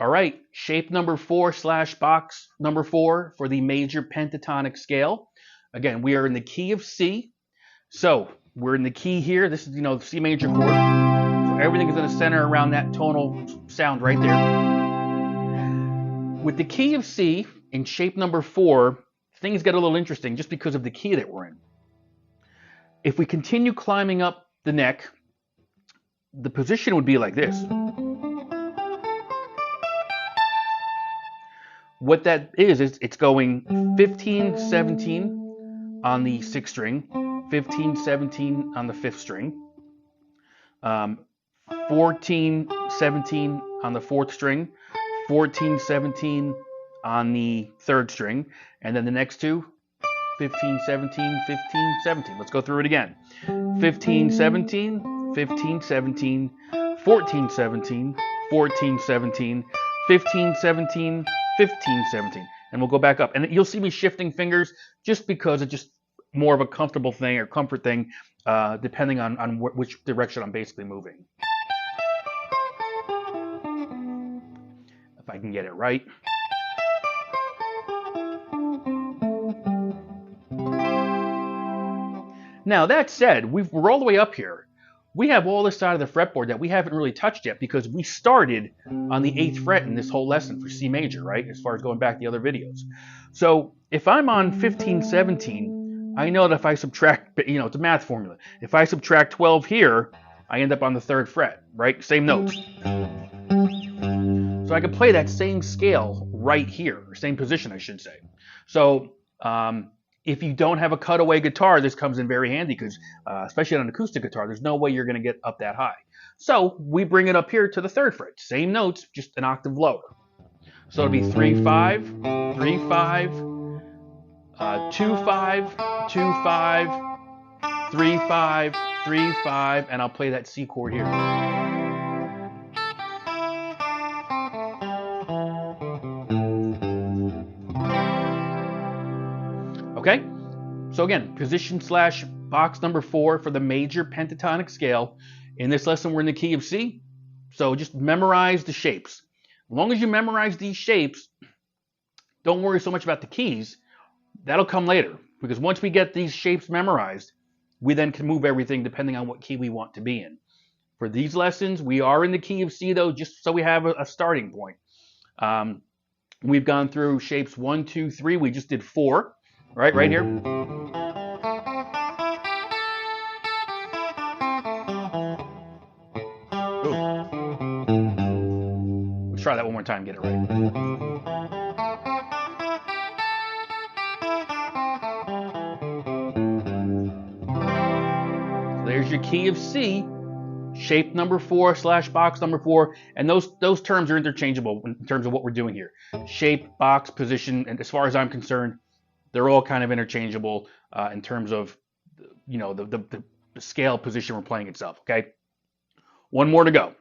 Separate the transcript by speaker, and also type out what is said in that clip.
Speaker 1: All right, shape number 4 / box number 4 for the major pentatonic scale. Again, we are in the key of C. So we're in the key here. This is, the C major chord. So everything is going to center around that tonal sound right there. With the key of C in shape number 4, things get a little interesting just because of the key that we're in. If we continue climbing up the neck, the position would be like this. What that is it's going 15, 17 on the 6th string, 15, 17 on the 5th string, 14, 17 on the 4th string, 14, 17 on the 3rd string, and then the next two, 15, 17, 15, 17. Let's go through it again. 15, 17, 15, 17, 14, 17, 14, 17, 15, 17, 15, 17. And we'll go back up. And you'll see me shifting fingers just because it's just more of a comfortable thing or comfort thing, depending on which direction I'm basically moving. If I can get it right. Now, that said, we're all the way up here. We have all this side of the fretboard that we haven't really touched yet because we started on the 8th fret in this whole lesson for C major, right? As far as going back to the other videos. So if I'm on 15, 17, I know that if I subtract, it's a math formula. If I subtract 12 here, I end up on the 3rd fret, right? Same notes. So I could play that same scale right here, or same position, I should say. So if you don't have a cutaway guitar, this comes in very handy because, especially on an acoustic guitar, there's no way you're going to get up that high. So we bring it up here to the 3rd fret. Same notes, just an octave lower. So it'll be 3, 5, 3, 5, 2, 5, 2, 5, 3, 5, 3, 5, and I'll play that C chord here. Okay, so again, position / box number 4 for the major pentatonic scale. In this lesson, we're in the key of C, so just memorize the shapes. As long as you memorize these shapes, don't worry so much about the keys. That'll come later, because once we get these shapes memorized, we then can move everything depending on what key we want to be in. For these lessons, we are in the key of C, though, just so we have a starting point. We've gone through shapes 1, 2, 3. We just did 4. Right here. Ooh. Let's try that one more time, get it right. So there's your key of C, shape number 4 / box number 4, and those terms are interchangeable in terms of what we're doing here. Shape, box, position, and as far as I'm concerned, they're all kind of interchangeable in terms of, the scale position we're playing itself, okay? One more to go.